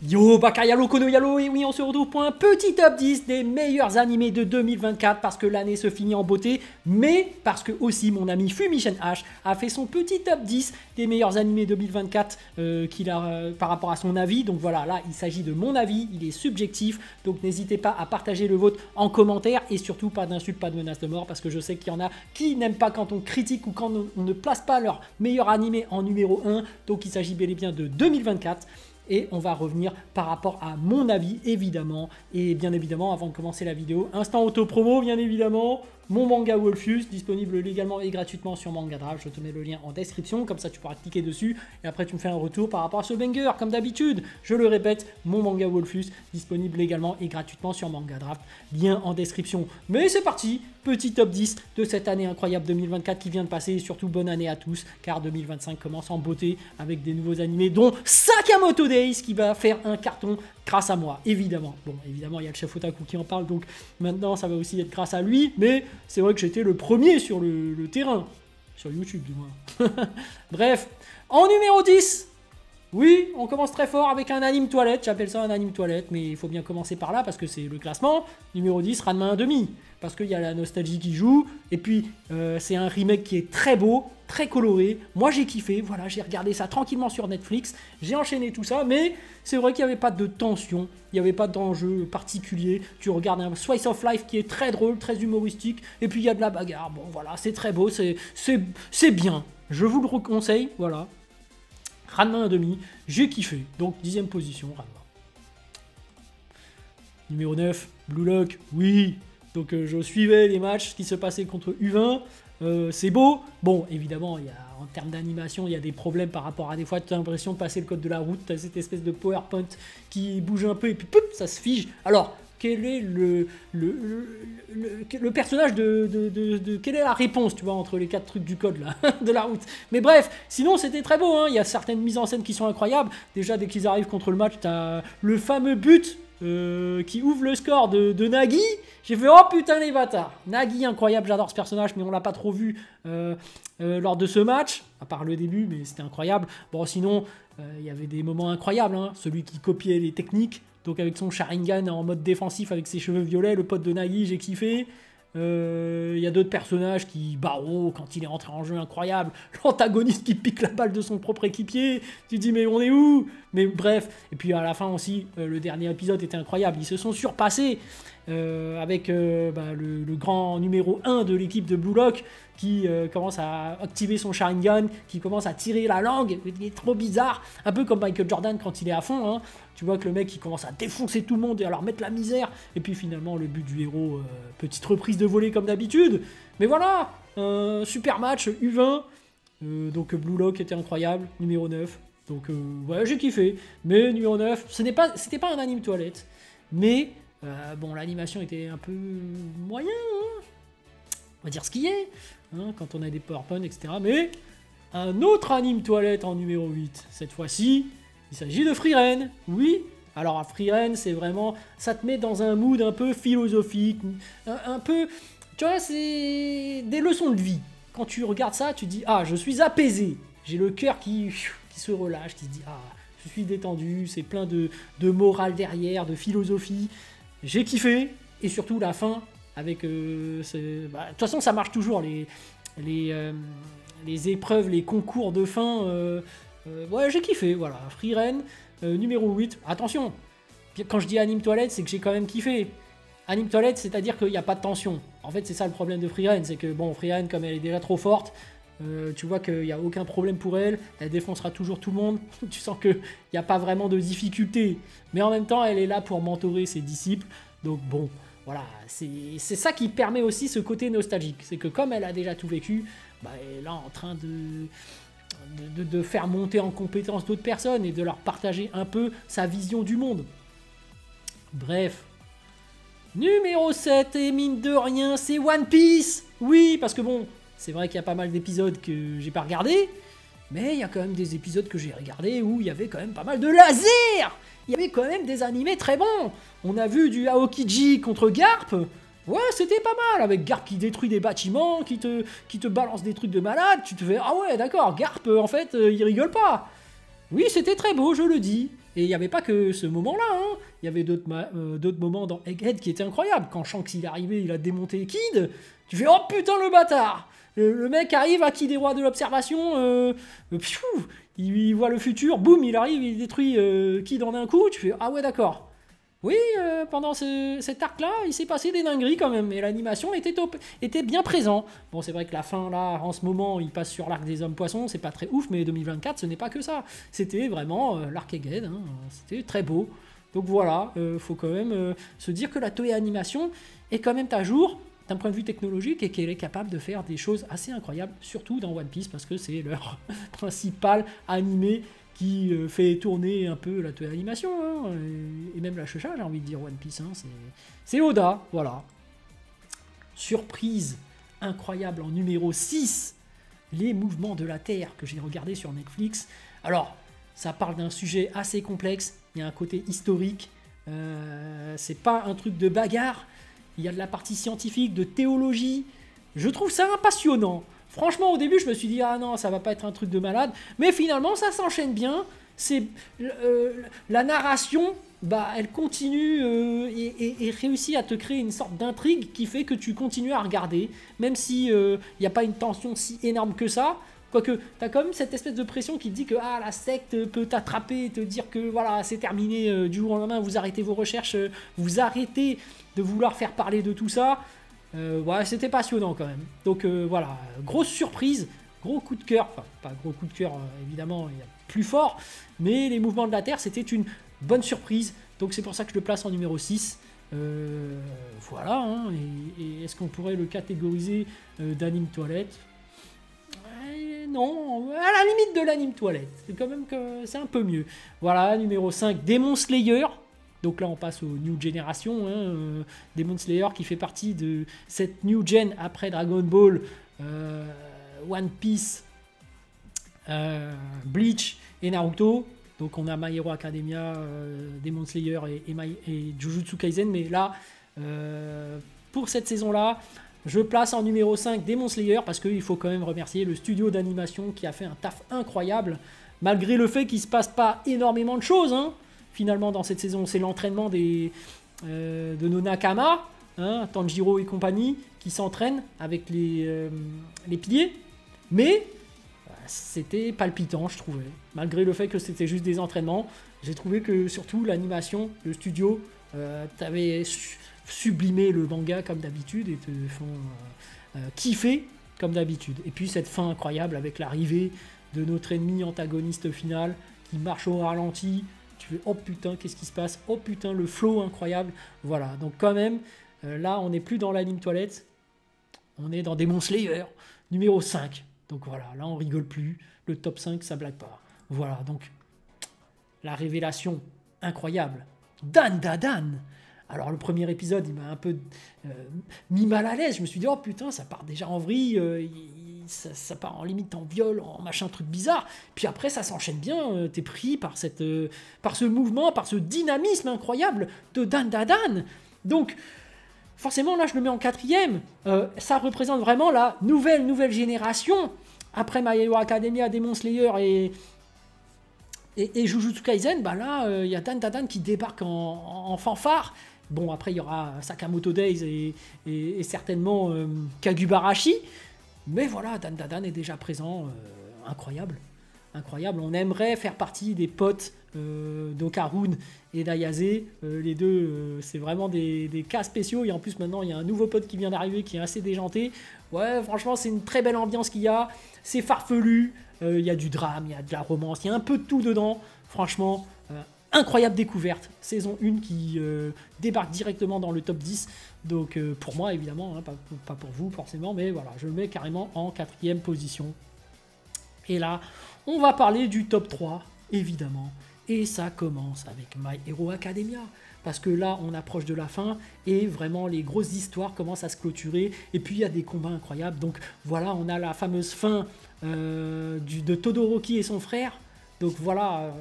Yo, Bakayalo, Kono Yalo, et oui, on se retrouve pour un petit top 10 des meilleurs animés de 2024 parce que l'année se finit en beauté, mais parce que aussi mon ami Fumission H a fait son petit top 10 des meilleurs animés 2024 qu'il a par rapport à son avis. Donc voilà, là, il s'agit de mon avis, il est subjectif, donc n'hésitez pas à partager le vôtre en commentaire et surtout pas d'insultes, pas de menaces de mort parce que je sais qu'il y en a qui n'aiment pas quand on critique ou quand on ne place pas leur meilleur animé en numéro 1. Donc il s'agit bel et bien de 2024. Et on va revenir par rapport à mon avis, évidemment. Et bien évidemment, avant de commencer la vidéo, instant auto-promo, bien évidemment. Mon manga Wolfus, disponible légalement et gratuitement sur Manga Drive. Je te mets le lien en description, comme ça tu pourras cliquer dessus. Et après, tu me fais un retour par rapport à ce banger, comme d'habitude. Je le répète, mon manga Wolfus, disponible légalement et gratuitement sur Manga Drive. Lien en description. Mais c'est parti, petit top 10 de cette année incroyable 2024 qui vient de passer. Et surtout, bonne année à tous, car 2025 commence en beauté avec des nouveaux animés, dont Sakamoto Days, qui va faire un carton grâce à moi, évidemment. Bon, évidemment, il y a le chef Otaku qui en parle, donc maintenant, ça va aussi être grâce à lui, mais c'est vrai que j'étais le premier sur le terrain, sur YouTube du moins. Bref, en numéro 10, oui, on commence très fort avec un anime toilette, j'appelle ça un anime toilette, mais il faut bien commencer par là parce que c'est le classement. Numéro 10, Ranma 1,5, parce qu'il y a la nostalgie qui joue, et puis c'est un remake qui est très beau, très coloré. Moi j'ai kiffé, voilà, j'ai regardé ça tranquillement sur Netflix, j'ai enchaîné tout ça, mais c'est vrai qu'il n'y avait pas de tension, il n'y avait pas d'enjeu particulier. Tu regardes un Slice of Life qui est très drôle, très humoristique, et puis il y a de la bagarre. Bon voilà, c'est très beau, c'est bien, je vous le conseille, voilà. Ranma 1,5, j'ai kiffé, donc 10e position, Ranma. Numéro 9, Blue Lock, oui, donc je suivais les matchs qui se passaient contre U20, c'est beau. Bon, évidemment, en termes d'animation, il y a des problèmes par rapport à des fois, tu as l'impression de passer le code de la route, tu as cette espèce de PowerPoint qui bouge un peu et puis poup, ça se fige. Alors, quel est le personnage quelle est la réponse, tu vois, entre les 4 trucs du code là, de la route. Mais bref, sinon c'était très beau, hein. Il y a certaines mises en scène qui sont incroyables. Déjà, dès qu'ils arrivent contre le match, tu as le fameux but qui ouvre le score de Nagi. J'ai fait, oh putain les bâtards. Nagi, incroyable, j'adore ce personnage, mais on l'a pas trop vu lors de ce match, à part le début, mais c'était incroyable. Bon, sinon, il y avait des moments incroyables, hein. Celui qui copiait les techniques, donc avec son Sharingan en mode défensif avec ses cheveux violets, le pote de Nagi, j'ai kiffé. Il y a d'autres personnages qui, Baro, quand il est rentré en jeu, incroyable. L'antagoniste qui pique la balle de son propre équipier. Tu te dis, mais on est où? Mais bref. Et puis à la fin aussi, le dernier épisode était incroyable. Ils se sont surpassés avec le grand numéro 1 de l'équipe de Blue Lock qui commence à activer son Sharingan, qui commence à tirer la langue. Il est trop bizarre. Un peu comme Michael Jordan quand il est à fond, hein. Tu vois que le mec il commence à défoncer tout le monde et à leur mettre la misère. Et puis finalement le but du héros, petite reprise de volée comme d'habitude. Mais voilà, super match U20. Donc Blue Lock était incroyable, numéro 9. Donc ouais, j'ai kiffé. Mais numéro 9, c'était pas un anime toilette. Mais bon, l'animation était un peu moyen, hein. On va dire ce qu'il est, hein, quand on a des PowerPoint, etc. Mais un autre anime toilette en numéro 8. Cette fois-ci, il s'agit de Frieren. Oui, alors Frieren, c'est vraiment... Ça te met dans un mood un peu philosophique, un peu... Tu vois, c'est des leçons de vie. Quand tu regardes ça, tu te dis, ah, je suis apaisé. J'ai le cœur qui se relâche, qui se dit, ah, je suis détendu, c'est plein de morale derrière, de philosophie. J'ai kiffé, et surtout la fin, avec... de toute façon, ça marche toujours, les épreuves, les concours de fin... ouais, j'ai kiffé, voilà. Frieren, numéro 8. Attention, quand je dis anime toilette, c'est que j'ai quand même kiffé. Anime toilette, c'est-à-dire qu'il n'y a pas de tension. En fait, c'est ça le problème de Frieren, c'est que, bon, Frieren, comme elle est déjà trop forte, tu vois qu'il n'y a aucun problème pour elle, elle défoncera toujours tout le monde, tu sens qu'il n'y a pas vraiment de difficulté. Mais en même temps, elle est là pour mentorer ses disciples, donc bon, voilà, c'est ça qui permet aussi ce côté nostalgique. C'est que comme elle a déjà tout vécu, bah, elle est là en train de faire monter en compétence d'autres personnes et de leur partager un peu sa vision du monde. Bref. Numéro 7, et mine de rien, c'est One Piece. Oui, parce que bon, c'est vrai qu'il y a pas mal d'épisodes que j'ai pas regardés, mais il y a quand même des épisodes que j'ai regardés où il y avait quand même pas mal de laser. Il y avait quand même des animés très bons. On a vu du Aokiji contre Garp. Ouais, c'était pas mal, avec Garp qui détruit des bâtiments, qui te balance des trucs de malade. Tu te fais, ah ouais, d'accord, Garp, en fait, il rigole pas. Oui, c'était très beau, je le dis. Et il n'y avait pas que ce moment-là, hein. Il y avait d'autres moments dans Egghead qui étaient incroyables. Quand Shanks il est arrivé, il a démonté Kid, tu fais oh putain le bâtard. Le mec arrive à Kid des rois de l'observation, il voit le futur, boum, il arrive, il détruit Kid en un coup, tu fais ah ouais d'accord. Oui, pendant cet arc-là, il s'est passé des dingueries quand même, et l'animation était bien présent. Bon, c'est vrai que la fin, là, en ce moment, il passe sur l'arc des hommes-poissons, c'est pas très ouf, mais 2024, ce n'est pas que ça. C'était vraiment l'arc Egghead, hein, c'était très beau. Donc voilà, faut quand même se dire que la Toei Animation est quand même à jour d'un point de vue technologique et qu'elle est capable de faire des choses assez incroyables, surtout dans One Piece, parce que c'est leur principal animé qui fait tourner un peu la Toei Animation, hein, et même la Shueisha, j'ai envie de dire One Piece, hein, c'est Oda, voilà. Surprise incroyable en numéro 6, les mouvements de la Terre, que j'ai regardé sur Netflix. Alors, ça parle d'un sujet assez complexe, il y a un côté historique, c'est pas un truc de bagarre, il y a de la partie scientifique, de théologie, je trouve ça passionnant. Franchement, au début, je me suis dit, ah non, ça va pas être un truc de malade. Mais finalement, ça s'enchaîne bien. La narration, bah, elle continue et réussit à te créer une sorte d'intrigue qui fait que tu continues à regarder. Même si il n'y a pas une tension si énorme que ça. Quoique, tu as quand même cette espèce de pression qui te dit que ah, la secte peut t'attraper et te dire que voilà, c'est terminé du jour au lendemain, vous arrêtez vos recherches, vous arrêtez de vouloir faire parler de tout ça. Ouais, c'était passionnant quand même. Donc voilà, grosse surprise, gros coup de cœur, enfin pas gros coup de cœur évidemment, il y a plus fort, mais les mouvements de la Terre c'était une bonne surprise, donc c'est pour ça que je le place en numéro 6. Voilà, hein, et est-ce qu'on pourrait le catégoriser d'anime toilette? Non, à la limite de l'anime toilette, c'est quand même que c'est un peu mieux. Voilà, numéro 5, Demon Slayer. Donc là, on passe aux New Generation, hein, Demon Slayer qui fait partie de cette New Gen après Dragon Ball, One Piece, Bleach et Naruto. Donc on a My Hero Academia, Demon Slayer et Jujutsu Kaisen. Mais là, pour cette saison-là, je place en numéro 5 Demon Slayer parce qu'il faut quand même remercier le studio d'animation qui a fait un taf incroyable, malgré le fait qu'il ne se passe pas énormément de choses, hein. Finalement, dans cette saison, c'est l'entraînement de nos Nakama, hein, Tanjiro et compagnie, qui s'entraînent avec les piliers. Mais c'était palpitant, je trouvais. Malgré le fait que c'était juste des entraînements, j'ai trouvé que surtout l'animation, le studio, t'avais sublimé le manga comme d'habitude et te font kiffer comme d'habitude. Et puis cette fin incroyable avec l'arrivée de notre ennemi antagoniste final qui marche au ralenti. Tu fais oh putain, qu'est-ce qui se passe? Oh putain, le flow incroyable. Voilà, donc quand même, là, on n'est plus dans l'anime toilette. On est dans Demon Slayer, numéro 5. Donc voilà, là, on rigole plus. Le top 5, ça blague pas. Voilà, donc, la révélation incroyable. Dan Dadan. Alors, le premier épisode, il m'a un peu mis mal à l'aise. Je me suis dit, oh putain, ça part déjà en vrille. Ça part en limite en viol, en machin truc bizarre. Puis après, ça s'enchaîne bien. T'es pris par ce mouvement, par ce dynamisme incroyable de Dan Dadan. Donc, forcément, là, je le mets en 4e. Ça représente vraiment la nouvelle génération. Après My Hero Academia, Demon Slayer et Jujutsu Kaisen, bah là, il y a Dan Dadan qui débarque en fanfare. Bon, après, il y aura Sakamoto Days et certainement Kagubarashi. Mais voilà, Dan Dadan est déjà présent. Incroyable. Incroyable. On aimerait faire partie des potes d'Okarun et d'Ayase. Les deux, c'est vraiment des cas spéciaux. Et en plus, maintenant, il y a un nouveau pote qui vient d'arriver qui est assez déjanté. Ouais, franchement, c'est une très belle ambiance qu'il y a. C'est farfelu. Il y a du drame, il y a de la romance. Il y a un peu de tout dedans. Franchement, incroyable découverte. Saison 1 qui débarque directement dans le top 10. Donc, pour moi, évidemment, hein, pas pour vous, forcément. Mais voilà, je le mets carrément en 4e position. Et là, on va parler du top 3, évidemment. Et ça commence avec My Hero Academia. Parce que là, on approche de la fin et vraiment, les grosses histoires commencent à se clôturer. Et puis, il y a des combats incroyables. Donc, voilà, on a la fameuse fin de Todoroki et son frère. Donc, voilà,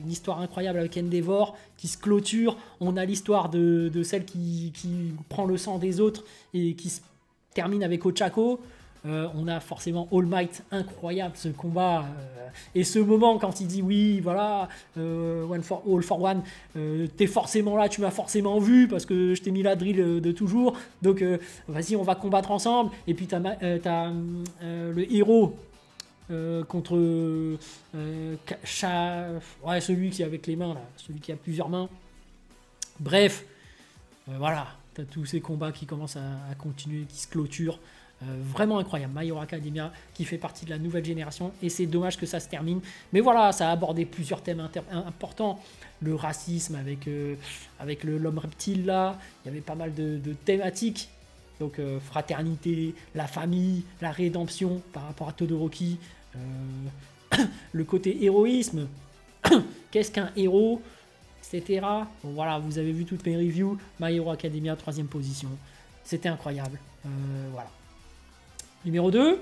une histoire incroyable avec Endeavor qui se clôture. On a l'histoire de celle qui prend le sang des autres et qui se termine avec Ochako. On a forcément All Might, incroyable ce combat. Et ce moment quand il dit oui, voilà, All for One, t'es forcément là, tu m'as forcément vu parce que je t'ai mis la drill de toujours. Donc vas-y, on va combattre ensemble. Et puis t'as le héros contre ouais, celui qui est avec les mains, là, celui qui a plusieurs mains. Bref, voilà, t'as tous ces combats qui commencent à continuer, qui se clôturent. Vraiment incroyable, My Hero Academia qui fait partie de la nouvelle génération et c'est dommage que ça se termine, mais voilà, ça a abordé plusieurs thèmes importants, le racisme avec l'homme reptile là, il y avait pas mal de thématiques, donc fraternité, la famille, la rédemption par rapport à Todoroki, le côté héroïsme, qu'est-ce qu'un héros, etc. Bon voilà, vous avez vu toutes mes reviews, My Hero Academia 3e position, c'était incroyable, voilà. Numéro 2,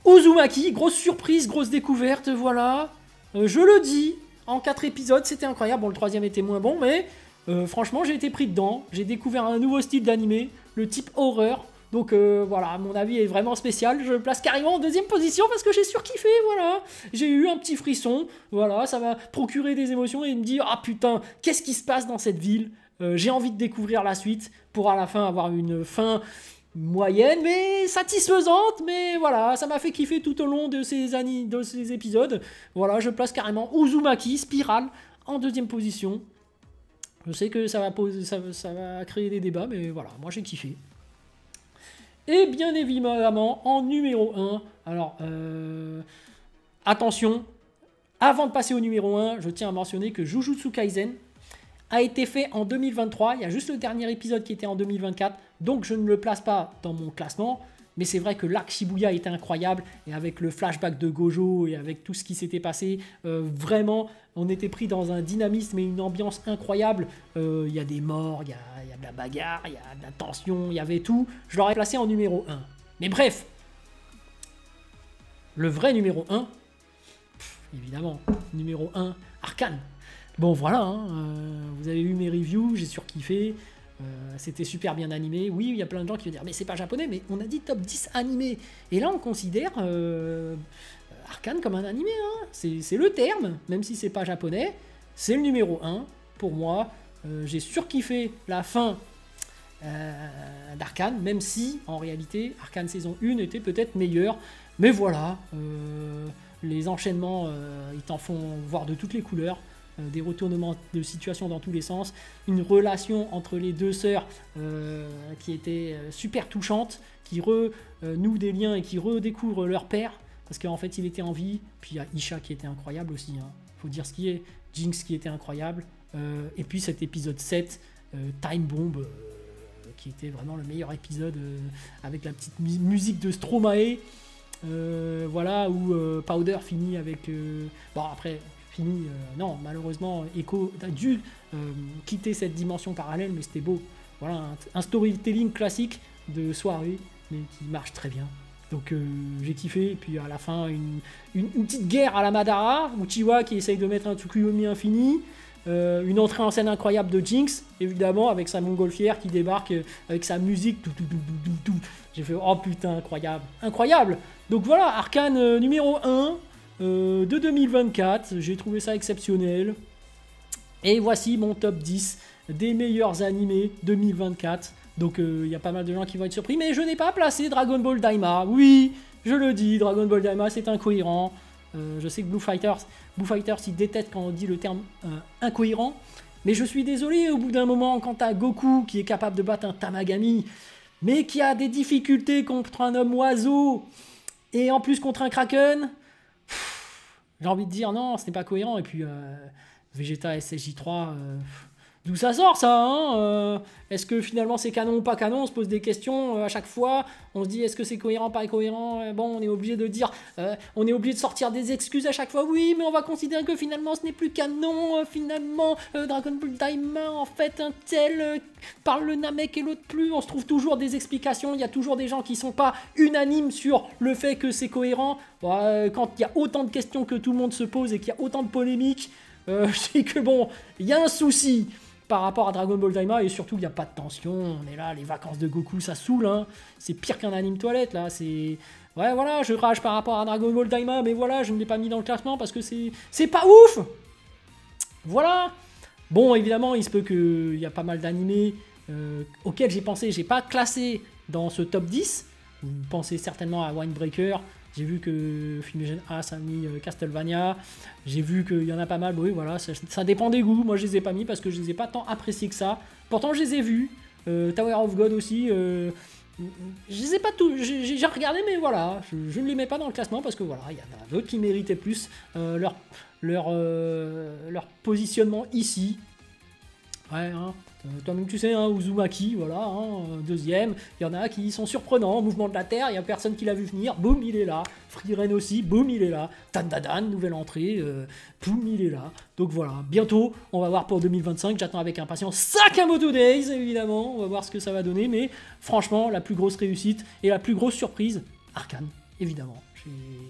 Uzumaki, grosse surprise, grosse découverte, voilà. Je le dis, en 4 épisodes, c'était incroyable. Bon, le 3e était moins bon, mais franchement, j'ai été pris dedans. J'ai découvert un nouveau style d'animé, le type horreur. Donc voilà, mon avis est vraiment spécial. Je le place carrément en 2e position parce que j'ai surkiffé, voilà. J'ai eu un petit frisson, voilà, ça m'a procuré des émotions et me dire, ah putain, qu'est-ce qui se passe dans cette ville? J'ai envie de découvrir la suite pour à la fin avoir une fin moyenne mais satisfaisante, mais voilà, ça m'a fait kiffer tout au long de ces épisodes. Voilà, je place carrément Uzumaki Spiral en 2e position. Je sais que ça va créer des débats, mais voilà, moi j'ai kiffé. Et bien évidemment, en numéro 1, alors attention, avant de passer au numéro 1, je tiens à mentionner que Jujutsu Kaisen a été fait en 2023, il y a juste le dernier épisode qui était en 2024, donc je ne le place pas dans mon classement, mais c'est vrai que l'arc Shibuya était incroyable, et avec le flashback de Gojo, et avec tout ce qui s'était passé, vraiment, on était pris dans un dynamisme et une ambiance incroyable, il y a des morts, il y a de la bagarre, il y a de la tension, il y avait tout, je l'aurais placé en numéro 1. Mais bref, le vrai numéro 1, évidemment, numéro 1, Arcane. Bon voilà, hein, vous avez vu mes reviews, j'ai surkiffé, c'était super bien animé. Oui, il y a plein de gens qui vont dire mais c'est pas japonais, mais on a dit top 10 animé. Et là on considère Arcane comme un animé, hein. C'est le terme, même si c'est pas japonais, c'est le numéro 1 pour moi. J'ai surkiffé la fin d'Arcane, même si en réalité Arcane saison 1 était peut-être meilleure. Mais voilà, les enchaînements, ils t'en font voir de toutes les couleurs. Des retournements de situation dans tous les sens, une relation entre les deux sœurs qui était super touchante, qui renoue des liens et qui redécouvre leur père, parce qu'en fait il était en vie, puis il y a Isha qui était incroyable aussi, hein. Faut dire ce qui est, Jinx qui était incroyable, et puis cet épisode 7, Time Bomb, qui était vraiment le meilleur épisode, avec la petite musique de Stromae, voilà, où Powder finit avec... bon après... non, malheureusement, Echo a dû quitter cette dimension parallèle, mais c'était beau. Voilà, un storytelling classique de soirée, mais qui marche très bien. Donc j'ai kiffé, et puis à la fin, une petite guerre à la Madara, Uchiwa qui essaye de mettre un Tsukuyomi infini, une entrée en scène incroyable de Jinx, évidemment, avec sa montgolfière qui débarque avec sa musique, tout. J'ai fait, oh putain, incroyable, incroyable. Donc voilà, Arcane numéro 1, de 2024, j'ai trouvé ça exceptionnel. Et voici mon top 10 des meilleurs animés 2024. Donc il y a pas mal de gens qui vont être surpris, mais je n'ai pas placé Dragon Ball Daima. Oui, je le dis, Dragon Ball Daima c'est incohérent. Je sais que Blue Fighters ils détestent quand on dit le terme incohérent. Mais je suis désolé, au bout d'un moment, quand t'as Goku qui est capable de battre un Tamagami, mais qui a des difficultés contre un homme oiseau, et en plus contre un Kraken... J'ai envie de dire non, ce n'est pas cohérent. Et puis Vegeta SSJ3, d'où ça sort ça, hein? Est-ce que finalement c'est canon ou pas canon? On se pose des questions à chaque fois. On se dit est-ce que c'est cohérent, pas cohérent? Bon, on est obligé de dire, on est obligé de sortir des excuses à chaque fois. Oui, mais on va considérer que finalement ce n'est plus canon. Finalement, Dragon Ball Daima, en fait, un tel parle le Namek et l'autre plus. On se trouve toujours des explications. Il y a toujours des gens qui sont pas unanimes sur le fait que c'est cohérent. Bon, quand il y a autant de questions que tout le monde se pose et qu'il y a autant de polémiques, je sais que bon, il y a un souci. par rapport à Dragon Ball Daima, et surtout il n'y a pas de tension, on est là, les vacances de Goku ça saoule, hein. C'est pire qu'un anime toilette là, c'est... Ouais voilà, je rage par rapport à Dragon Ball Daima, mais voilà, je ne l'ai pas mis dans le classement parce que c'est pas ouf. Voilà. Bon, évidemment, il se peut qu'il y a pas mal d'animés auxquels j'ai pensé, j'ai pas classé dans ce top 10. Vous pensez certainement à Windbreaker. J'ai vu que Filmation As a mis Castlevania. J'ai vu qu'il y en a pas mal. Oui, voilà, ça dépend des goûts. Moi, je les ai pas mis parce que je les ai pas tant appréciés que ça. Pourtant, je les ai vus. Tower of God aussi. Je les ai pas tous. J'ai regardé, mais voilà, je ne les mets pas dans le classement parce que voilà, il y en a d'autres qui méritaient plus leur positionnement ici. Ouais, hein. Toi-même tu sais, hein, Uzumaki, voilà, hein, deuxième. Il y en a qui sont surprenants, mouvement de la Terre, il n'y a personne qui l'a vu venir, boum, il est là. Frieren aussi, boum, il est là. Dandadan, nouvelle entrée, boum, il est là. Donc voilà, bientôt, on va voir pour 2025, j'attends avec impatience Sakamoto Days, évidemment, on va voir ce que ça va donner, mais franchement, la plus grosse réussite et la plus grosse surprise, Arcane, évidemment.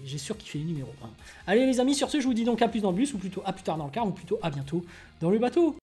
J'ai surkiffé le numéro 1. Allez les amis, sur ce, je vous dis donc à plus dans le bus, ou plutôt à plus tard dans le car, ou plutôt à bientôt dans le bateau.